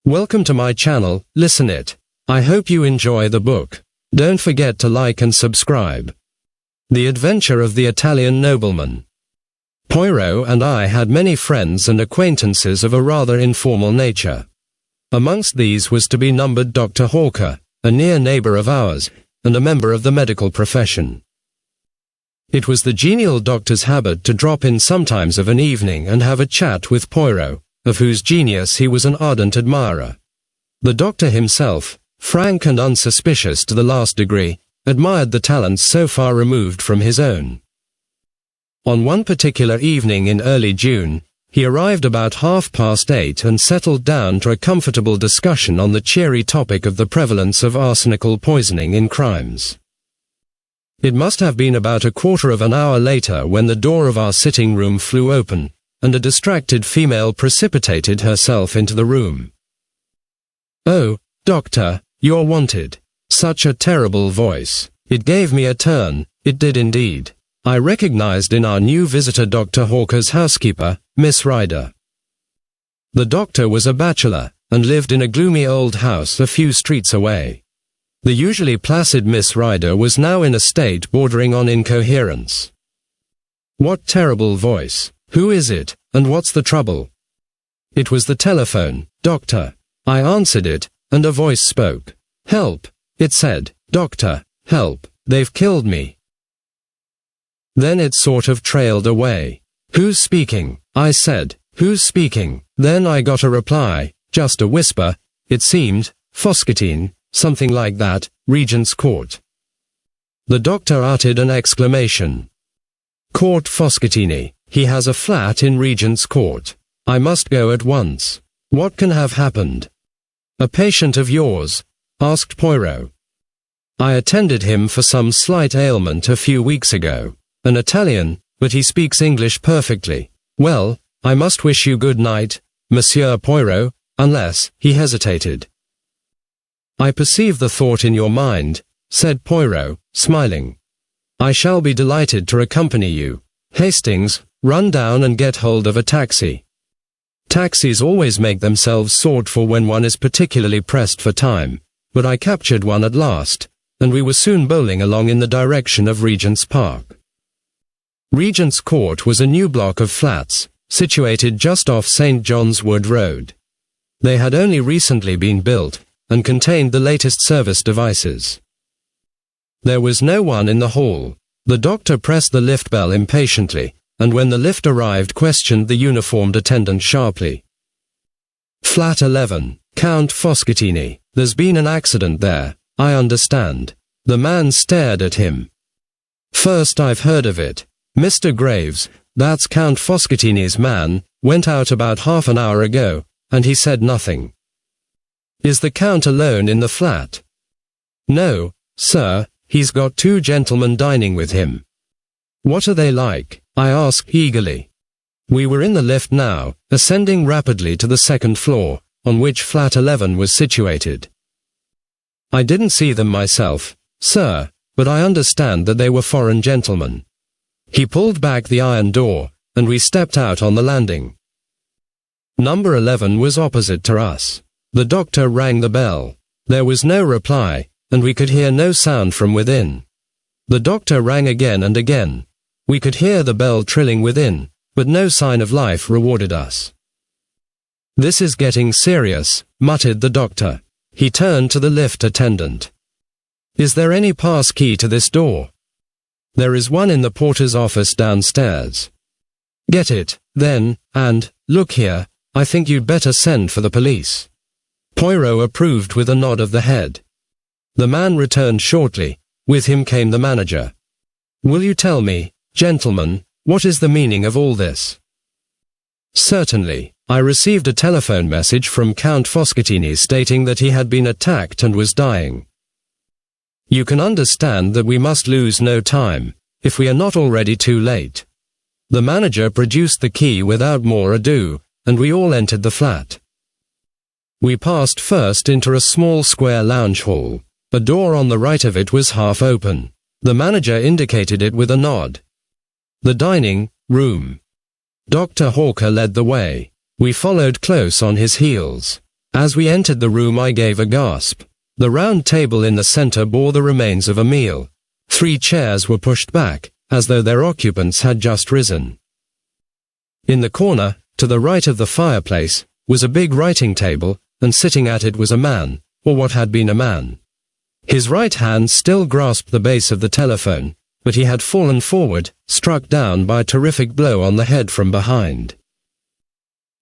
Welcome to my channel, Listen It. I hope you enjoy the book. Don't forget to like and subscribe. The Adventure of the Italian Nobleman. Poirot and I had many friends and acquaintances of a rather informal nature. Amongst these was to be numbered Dr. Hawker, a near neighbor of ours, and a member of the medical profession. It was the genial doctor's habit to drop in sometimes of an evening and have a chat with Poirot, of whose genius he was an ardent admirer. The doctor himself, frank and unsuspicious to the last degree, admired the talents so far removed from his own. On one particular evening in early June, he arrived about 8:30 and settled down to a comfortable discussion on the cheery topic of the prevalence of arsenical poisoning in crimes. It must have been about a quarter of an hour later when the door of our sitting room flew open, and a distracted female precipitated herself into the room. "Oh, doctor, you're wanted." Such a terrible voice. It gave me a turn, it did indeed. I recognized in our new visitor Dr. Hawker's housekeeper, Miss Ryder. The doctor was a bachelor, and lived in a gloomy old house a few streets away. The usually placid Miss Ryder was now in a state bordering on incoherence. "What terrible voice? Who is it, and what's the trouble?" "It was the telephone, doctor." I answered it, and a voice spoke. "Help," it said. "Doctor, help, they've killed me." Then it sort of trailed away. "Who's speaking?" I said. "Who's speaking?" Then I got a reply, just a whisper, it seemed, Foschettine, something like that, Regent's Court. The doctor uttered an exclamation. "Court Foschettini. He has a flat in Regent's Court. I must go at once. What can have happened?" "A patient of yours?" asked Poirot. "I attended him for some slight ailment a few weeks ago. An Italian, but he speaks English perfectly. Well, I must wish you good night, Monsieur Poirot, unless," he hesitated. "I perceive the thought in your mind," said Poirot, smiling. "I shall be delighted to accompany you. Hastings, run down and get hold of a taxi." Taxis always make themselves sought for when one is particularly pressed for time, but I captured one at last, and we were soon bowling along in the direction of Regent's Park. Regent's Court was a new block of flats, situated just off St. John's Wood Road. They had only recently been built, and contained the latest service devices. There was no one in the hall. The doctor pressed the lift bell impatiently, and when the lift arrived questioned the uniformed attendant sharply. "Flat 11, Count Foschettini. There's been an accident there, I understand." The man stared at him. "First I've heard of it. Mr. Graves, that's Count Foschettini's man, went out about half an hour ago, and he said nothing." "Is the Count alone in the flat?" "No, sir, he's got two gentlemen dining with him." "What are they like?" I asked eagerly. We were in the lift now, ascending rapidly to the second floor, on which flat 11 was situated. "I didn't see them myself, sir, but I understand that they were foreign gentlemen." He pulled back the iron door, and we stepped out on the landing. Number 11 was opposite to us. The doctor rang the bell. There was no reply, and we could hear no sound from within. The doctor rang again and again. We could hear the bell trilling within, but no sign of life rewarded us. "This is getting serious," muttered the doctor. He turned to the lift attendant. "Is there any pass key to this door?" "There is one in the porter's office downstairs." "Get it, then, and, look here, I think you'd better send for the police." Poirot approved with a nod of the head. The man returned shortly. With him came the manager. "Will you tell me, gentlemen, what is the meaning of all this?" "Certainly. I received a telephone message from Count Foschettini stating that he had been attacked and was dying. You can understand that we must lose no time, if we are not already too late." The manager produced the key without more ado, and we all entered the flat. We passed first into a small square lounge hall. A door on the right of it was half open. The manager indicated it with a nod. "The dining room." Dr. Hawker led the way. We followed close on his heels. As we entered the room I gave a gasp. The round table in the center bore the remains of a meal. 3 chairs were pushed back, as though their occupants had just risen. In the corner, to the right of the fireplace, was a big writing table, and sitting at it was a man, or what had been a man. His right hand still grasped the base of the telephone, but he had fallen forward, struck down by a terrific blow on the head from behind.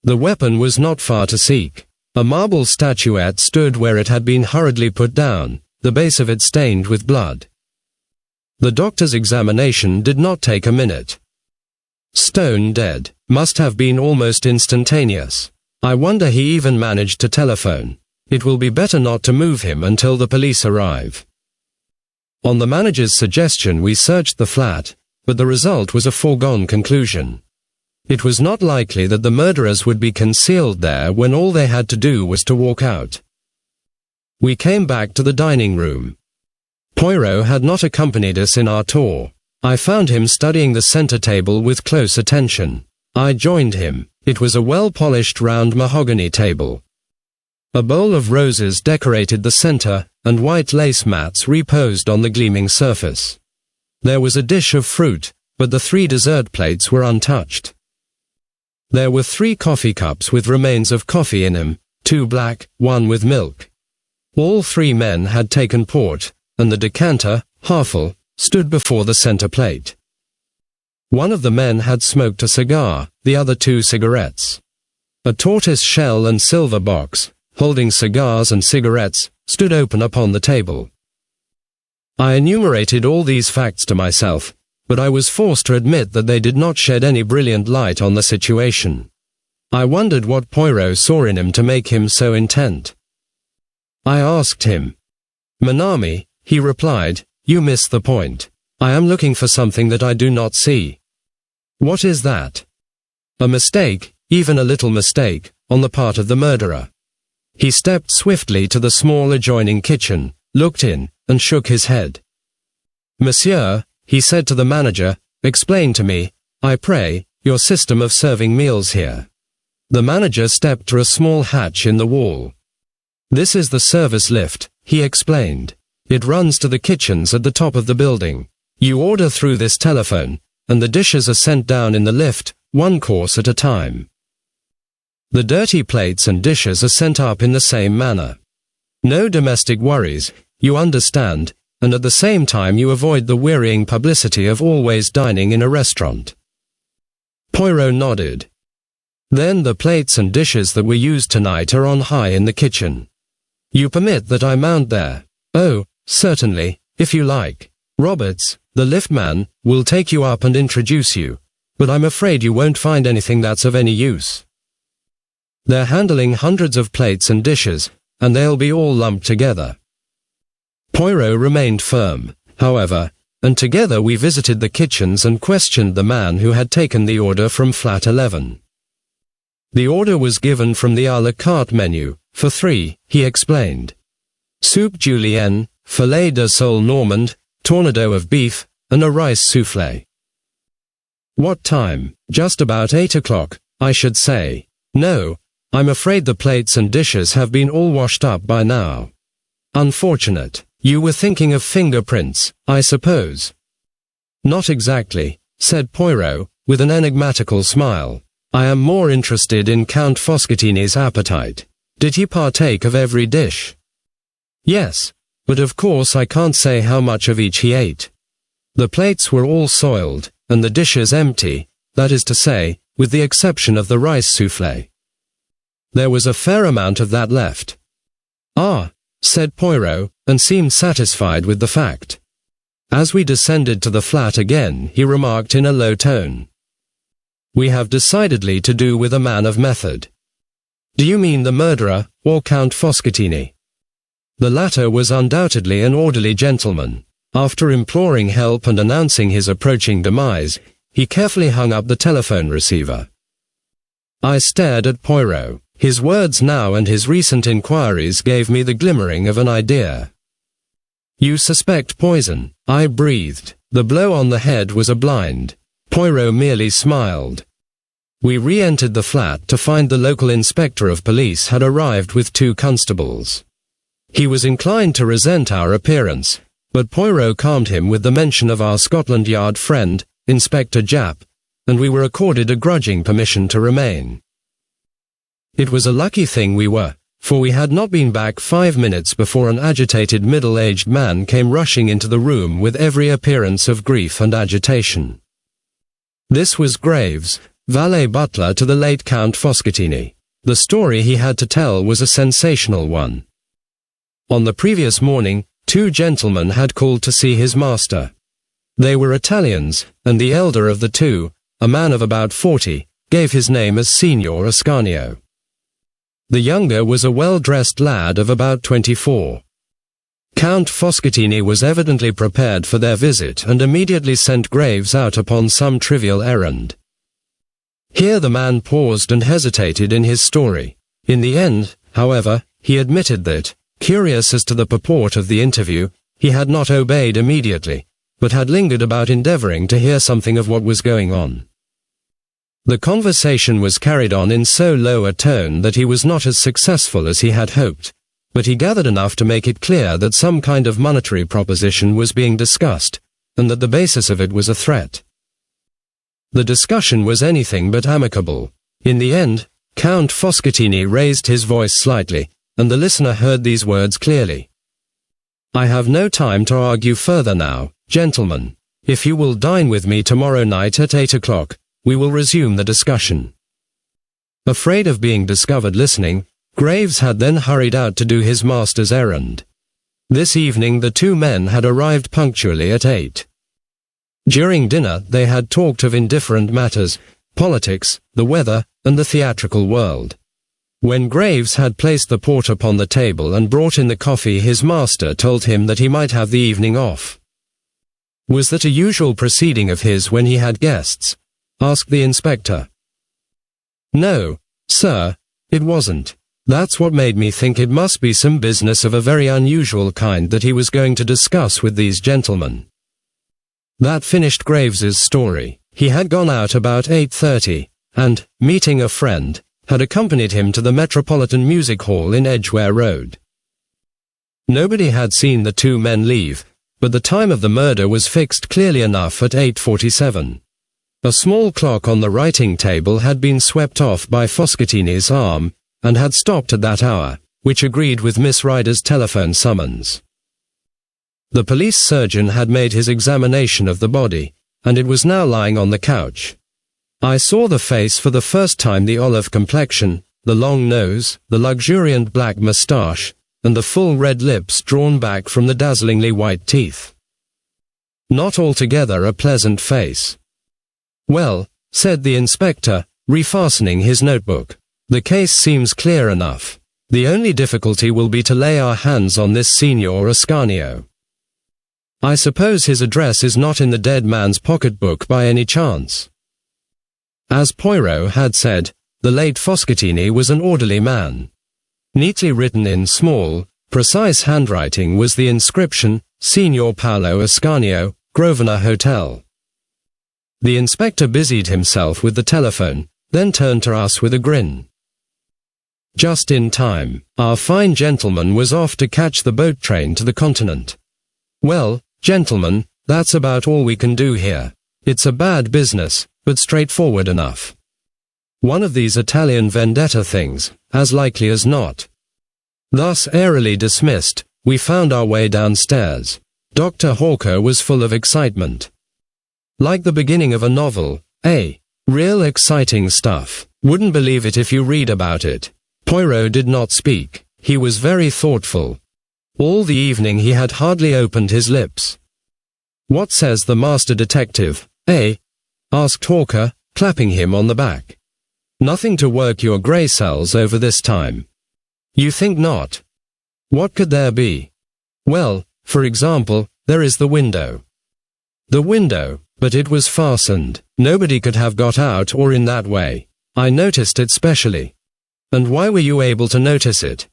The weapon was not far to seek. A marble statuette stood where it had been hurriedly put down, the base of it stained with blood. The doctor's examination did not take a minute. Stone dead. Must have been almost instantaneous. I wonder he even managed to telephone. It will be better not to move him until the police arrive. On the manager's suggestion we searched the flat, but the result was a foregone conclusion. It was not likely that the murderers would be concealed there when all they had to do was to walk out. We came back to the dining room. Poirot had not accompanied us in our tour. I found him studying the center table with close attention. I joined him. It was a well-polished round mahogany table. A bowl of roses decorated the center, and white lace mats reposed on the gleaming surface. There was a dish of fruit, but the 3 dessert plates were untouched. There were 3 coffee cups with remains of coffee in them, 2 black, 1 with milk. All 3 men had taken port, and the decanter, half full, stood before the center plate. One of the men had smoked a cigar, the other 2 cigarettes. A tortoise shell and silver box, holding cigars and cigarettes, stood open upon the table. I enumerated all these facts to myself, but I was forced to admit that they did not shed any brilliant light on the situation. I wondered what Poirot saw in him to make him so intent. I asked him. "Manami," he replied, "you miss the point. I am looking for something that I do not see." "What is that?" "A mistake, even a little mistake, on the part of the murderer." He stepped swiftly to the small adjoining kitchen, looked in, and shook his head. "Monsieur," he said to the manager, "explain to me, I pray, your system of serving meals here." The manager stepped to a small hatch in the wall. "This is the service lift," he explained. "It runs to the kitchens at the top of the building. You order through this telephone, and the dishes are sent down in the lift, 1 course at a time. The dirty plates and dishes are sent up in the same manner. No domestic worries, you understand, and at the same time you avoid the wearying publicity of always dining in a restaurant." Poirot nodded. "Then the plates and dishes that were used tonight are on high in the kitchen. You permit that I mount there?" "Oh, certainly, if you like. Roberts, the liftman, will take you up and introduce you, but I'm afraid you won't find anything that's of any use. They're handling hundreds of plates and dishes, and they'll be all lumped together." Poirot remained firm, however, and together we visited the kitchens and questioned the man who had taken the order from flat 11. The order was given from the à la carte menu, for 3, he explained. Soup julienne, filet de sole normande, tournedos of beef, and a rice soufflé. "What time?" "Just about 8 o'clock, I should say." "No, I'm afraid the plates and dishes have been all washed up by now." "Unfortunate. You were thinking of fingerprints, I suppose." "Not exactly," said Poirot, with an enigmatical smile. "I am more interested in Count Foscatini's appetite. Did he partake of every dish?" "Yes, but of course I can't say how much of each he ate. The plates were all soiled, and the dishes empty, that is to say, with the exception of the rice soufflé. There was a fair amount of that left." "Ah," said Poirot, and seemed satisfied with the fact. As we descended to the flat again, he remarked in a low tone, "We have decidedly to do with a man of method." "Do you mean the murderer, or Count Foscatini?" The latter was undoubtedly an orderly gentleman. After imploring help and announcing his approaching demise, he carefully hung up the telephone receiver. I stared at Poirot. His words now and his recent inquiries gave me the glimmering of an idea. "You suspect poison," I breathed. The blow on the head was a blind. Poirot merely smiled. We re-entered the flat to find the local inspector of police had arrived with 2 constables. He was inclined to resent our appearance, but Poirot calmed him with the mention of our Scotland Yard friend, Inspector Japp, and we were accorded a grudging permission to remain. It was a lucky thing we were, for we had not been back 5 minutes before an agitated middle-aged man came rushing into the room with every appearance of grief and agitation. This was Graves, valet butler to the late Count Foscatini. The story he had to tell was a sensational one. On the previous morning, 2 gentlemen had called to see his master. They were Italians, and the elder of the 2, a man of about 40, gave his name as Signor Ascanio. The younger was a well-dressed lad of about 24. Count Foscatini was evidently prepared for their visit and immediately sent Graves out upon some trivial errand. Here the man paused and hesitated in his story. In the end, however, he admitted that, curious as to the purport of the interview, he had not obeyed immediately, but had lingered about endeavoring to hear something of what was going on. The conversation was carried on in so low a tone that he was not as successful as he had hoped, but he gathered enough to make it clear that some kind of monetary proposition was being discussed, and that the basis of it was a threat. The discussion was anything but amicable. In the end, Count Foscatini raised his voice slightly, and the listener heard these words clearly. "I have no time to argue further now, gentlemen. If you will dine with me tomorrow night at 8 o'clock, we will resume the discussion." Afraid of being discovered listening, Graves had then hurried out to do his master's errand. This evening the 2 men had arrived punctually at 8. During dinner they had talked of indifferent matters, politics, the weather, and the theatrical world. When Graves had placed the port upon the table and brought in the coffee, his master told him that he might have the evening off. "Was that a usual proceeding of his when he had guests?" asked the inspector. "No, sir, it wasn't. That's what made me think it must be some business of a very unusual kind that he was going to discuss with these gentlemen." That finished Graves's story. He had gone out about 8:30, and, meeting a friend, had accompanied him to the Metropolitan Music Hall in Edgware Road. Nobody had seen the 2 men leave, but the time of the murder was fixed clearly enough at 8:47. A small clock on the writing table had been swept off by Foscatini's arm, and had stopped at that hour, which agreed with Miss Ryder's telephone summons. The police surgeon had made his examination of the body, and it was now lying on the couch. I saw the face for the first time, the olive complexion, the long nose, the luxuriant black moustache, and the full red lips drawn back from the dazzlingly white teeth. Not altogether a pleasant face. "Well," said the inspector, refastening his notebook, "the case seems clear enough. The only difficulty will be to lay our hands on this Signor Ascanio. I suppose his address is not in the dead man's pocketbook by any chance?" As Poirot had said, the late Foscatini was an orderly man. Neatly written in small, precise handwriting was the inscription, "Signor Paolo Ascanio, Grosvenor Hotel." The inspector busied himself with the telephone, then turned to us with a grin. Just in time. Our fine gentleman was off to catch the boat train to the continent. "Well, gentlemen, that's about all we can do here. It's a bad business, but straightforward enough. One of these Italian vendetta things, as likely as not." Thus airily dismissed, we found our way downstairs. Dr. Hawker was full of excitement. Like the beginning of a novel, real exciting stuff. Wouldn't believe it if you read about it. Poirot did not speak. He was very thoughtful. All the evening he had hardly opened his lips. "What says the master detective, asked Hawker, clapping him on the back. "Nothing to work your grey cells over this time." "You think not? What could there be?" "Well, for example, there is the window." "The window, but it was fastened. Nobody could have got out or in that way. I noticed it specially." "And why were you able to notice it?"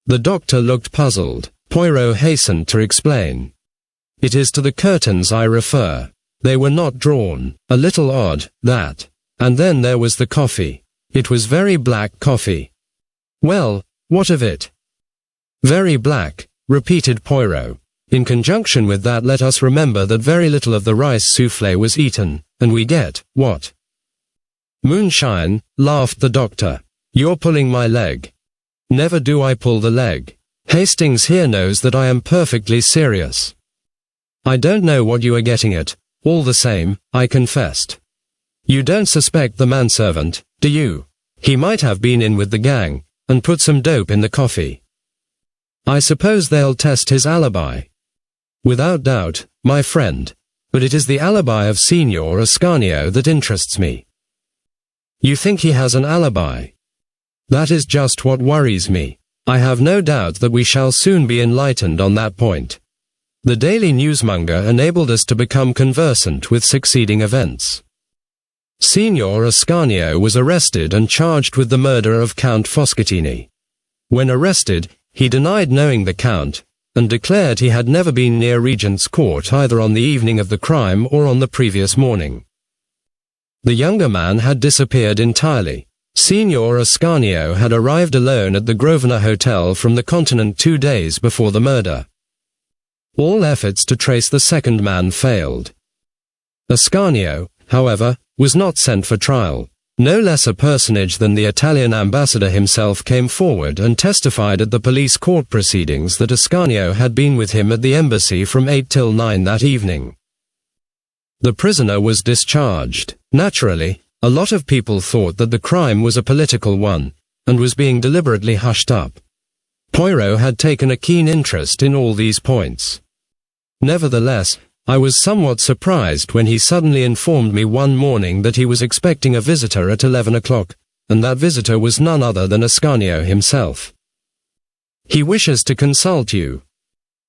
The doctor looked puzzled. Poirot hastened to explain. "It is to the curtains I refer. They were not drawn. A little odd, that." And then there was the coffee. It was very black coffee. Well, what of it? Very black, repeated Poirot. In conjunction with that, let us remember that very little of the rice soufflé was eaten, and we get, what? Moonshine, laughed the doctor. You're pulling my leg. Never do I pull the leg. Hastings here knows that I am perfectly serious. I don't know what you are getting at. All the same, I confessed. You don't suspect the manservant, do you? He might have been in with the gang, and put some dope in the coffee. I suppose they'll test his alibi. Without doubt, my friend, but it is the alibi of Signor Ascanio that interests me. You think he has an alibi? That is just what worries me. I have no doubt that we shall soon be enlightened on that point. The Daily Newsmonger enabled us to become conversant with succeeding events. Signor Ascanio was arrested and charged with the murder of Count Foschettini. When arrested, he denied knowing the Count, and declared he had never been near Regent's Court either on the evening of the crime or on the previous morning. The younger man had disappeared entirely. Signor Ascanio had arrived alone at the Grosvenor Hotel from the Continent 2 days before the murder. All efforts to trace the second man failed. Ascanio, however, was not sent for trial. No less a personage than the Italian ambassador himself came forward and testified at the police court proceedings that Ascanio had been with him at the embassy from 8 till 9 that evening. The prisoner was discharged. Naturally, a lot of people thought that the crime was a political one, and was being deliberately hushed up. Poirot had taken a keen interest in all these points. Nevertheless, I was somewhat surprised when he suddenly informed me one morning that he was expecting a visitor at 11 o'clock, and that visitor was none other than Ascanio himself. He wishes to consult you.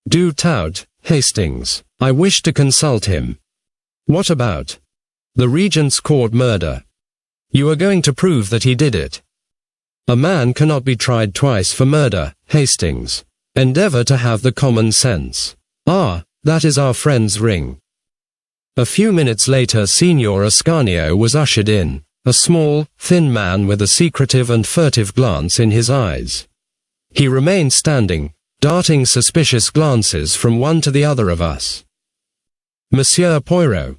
Do tout, Hastings. I wish to consult him. What about? The Regent's Court murder. You are going to prove that he did it. A man cannot be tried twice for murder, Hastings. Endeavor to have the common sense. Ah, that is our friend's ring. A few minutes later Signor Ascanio was ushered in, a small, thin man with a secretive and furtive glance in his eyes. He remained standing, darting suspicious glances from one to the other of us. Monsieur Poirot.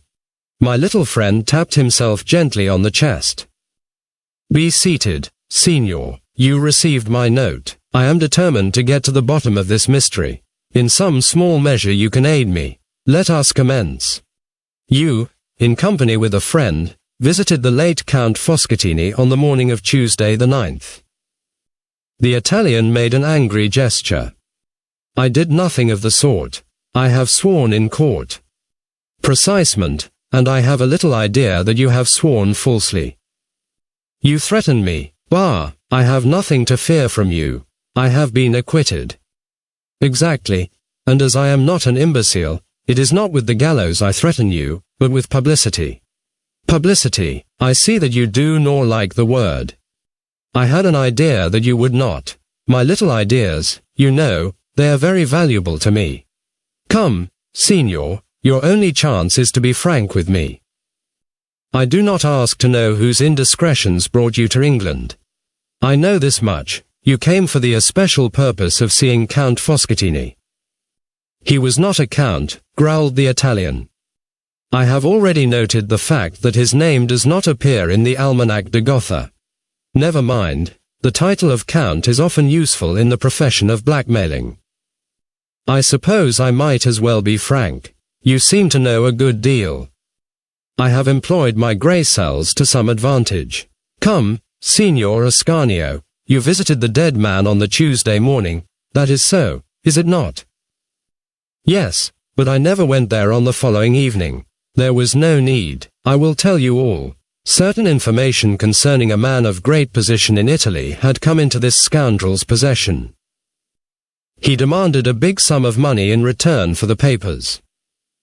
My little friend tapped himself gently on the chest. Be seated, Signor. You received my note. I am determined to get to the bottom of this mystery. In some small measure you can aid me. Let us commence. You, in company with a friend, visited the late Count Foschettini on the morning of Tuesday the 9th. The Italian made an angry gesture. I did nothing of the sort. I have sworn in court. Precisement, and I have a little idea that you have sworn falsely. You threaten me. Bah, I have nothing to fear from you. I have been acquitted. Exactly, and as I am not an imbecile, it is not with the gallows I threaten you, but with publicity. Publicity, I see that you do nor like the word. I had an idea that you would not. My little ideas, you know, they are very valuable to me. Come, Signor, your only chance is to be frank with me. I do not ask to know whose indiscretions brought you to England. I know this much. You came for the especial purpose of seeing Count Foschettini. He was not a count, growled the Italian. I have already noted the fact that his name does not appear in the Almanach de Gotha. Never mind, the title of count is often useful in the profession of blackmailing. I suppose I might as well be frank. You seem to know a good deal. I have employed my grey cells to some advantage. Come, Signor Ascanio. You visited the dead man on the Tuesday morning. That is so, is it not? Yes, but I never went there on the following evening. There was no need. I will tell you all. Certain information concerning a man of great position in Italy had come into this scoundrel's possession. He demanded a big sum of money in return for the papers.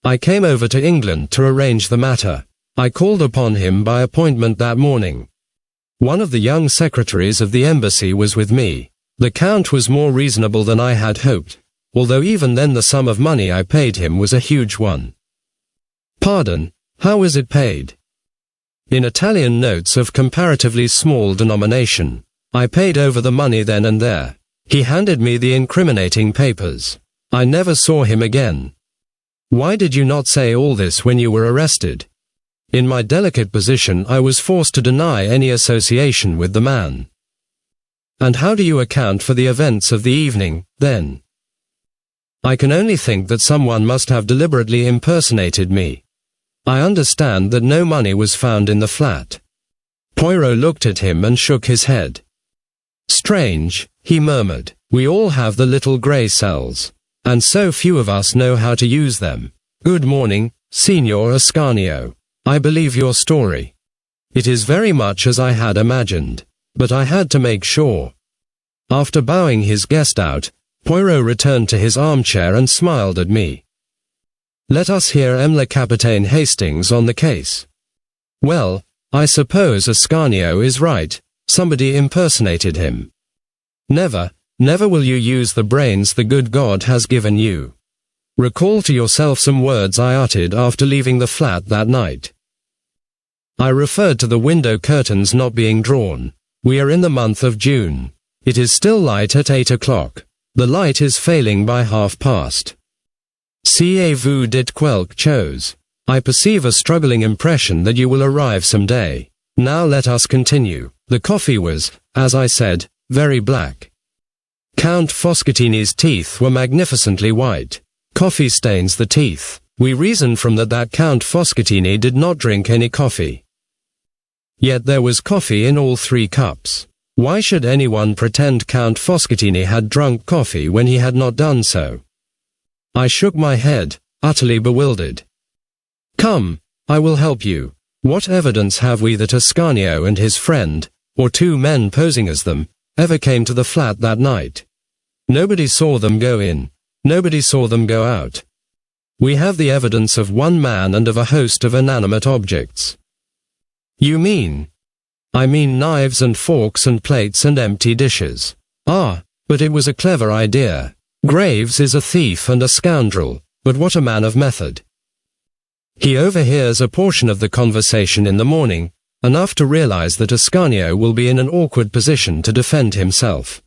I came over to England to arrange the matter. I called upon him by appointment that morning. One of the young secretaries of the embassy was with me. The Count was more reasonable than I had hoped, although even then the sum of money I paid him was a huge one. Pardon, how is it paid? in Italian notes of comparatively small denomination. I paid over the money then and there. He handed me the incriminating papers. I never saw him again. Why did you not say all this when you were arrested? In my delicate position I was forced to deny any association with the man. And how do you account for the events of the evening, then? I can only think that someone must have deliberately impersonated me. I understand that no money was found in the flat. Poirot looked at him and shook his head. Strange, he murmured. We all have the little grey cells, and so few of us know how to use them. Good morning, Signor Ascanio. I believe your story. It is very much as I had imagined, but I had to make sure. After bowing his guest out, Poirot returned to his armchair and smiled at me. Let us hear le Capitaine Hastings on the case. Well, I suppose Ascanio is right. Somebody impersonated him. Never will you use the brains the good God has given you. Recall to yourself some words I uttered after leaving the flat that night. I referred to the window curtains not being drawn. We are in the month of June. It is still light at 8 o'clock. The light is failing by 50 past. Vous dites quelque chose. I perceive a struggling impression that you will arrive some day. Now let us continue. The coffee was, as I said, very black. Count Foschettini's teeth were magnificently white. Coffee stains the teeth. We reason from that Count Foschettini did not drink any coffee. Yet there was coffee in all 3 cups. Why should anyone pretend Count Foschettini had drunk coffee when he had not done so? I shook my head, utterly bewildered. Come, I will help you. What evidence have we that Ascanio and his friend, or 2 men posing as them, ever came to the flat that night? Nobody saw them go in. Nobody saw them go out. We have the evidence of 1 man and of a host of inanimate objects. You mean? I mean knives and forks and plates and empty dishes. Ah, but it was a clever idea. Graves is a thief and a scoundrel, but what a man of method. He overhears a portion of the conversation in the morning, enough to realize that Ascanio will be in an awkward position to defend himself.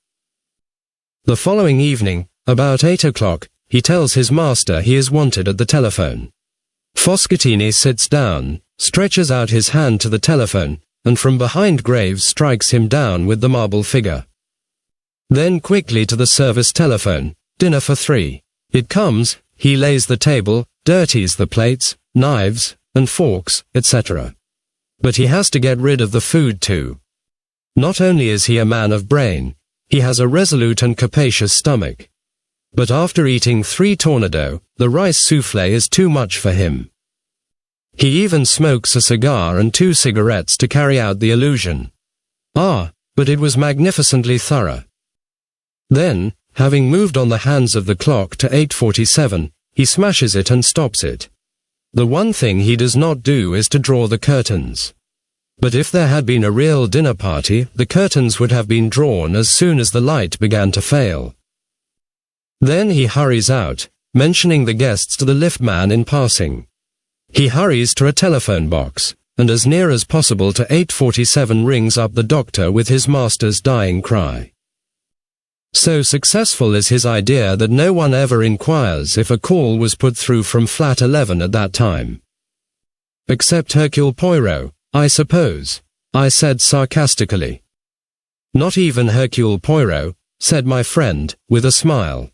The following evening, about 8 o'clock, he tells his master he is wanted at the telephone. Foschettini sits down, stretches out his hand to the telephone, and from behind Graves strikes him down with the marble figure. Then quickly to the service telephone, dinner for 3. It comes, he lays the table, dirties the plates, knives, and forks, etc. But he has to get rid of the food too. Not only is he a man of brain, he has a resolute and capacious stomach. But after eating 3 tornado, the rice soufflé is too much for him. He even smokes a cigar and 2 cigarettes to carry out the illusion. Ah, but it was magnificently thorough. Then, having moved on the hands of the clock to 8:47, he smashes it and stops it. The one thing he does not do is to draw the curtains. But if there had been a real dinner party, the curtains would have been drawn as soon as the light began to fail. Then he hurries out, mentioning the guests to the liftman in passing. He hurries to a telephone box, and as near as possible to 8:47 rings up the doctor with his master's dying cry. So successful is his idea that no one ever inquires if a call was put through from flat 11 at that time. Except Hercule Poirot, I suppose, I said sarcastically. Not even Hercule Poirot, said my friend, with a smile.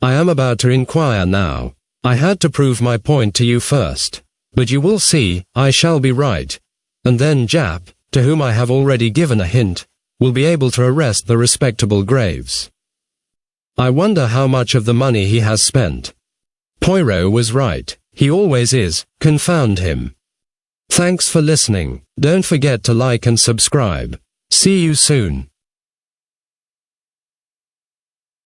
I am about to inquire now. I had to prove my point to you first. But you will see, I shall be right. And then Japp, to whom I have already given a hint, will be able to arrest the respectable Graves. I wonder how much of the money he has spent. Poirot was right. He always is, confound him. Thanks for listening. Don't forget to like and subscribe. See you soon.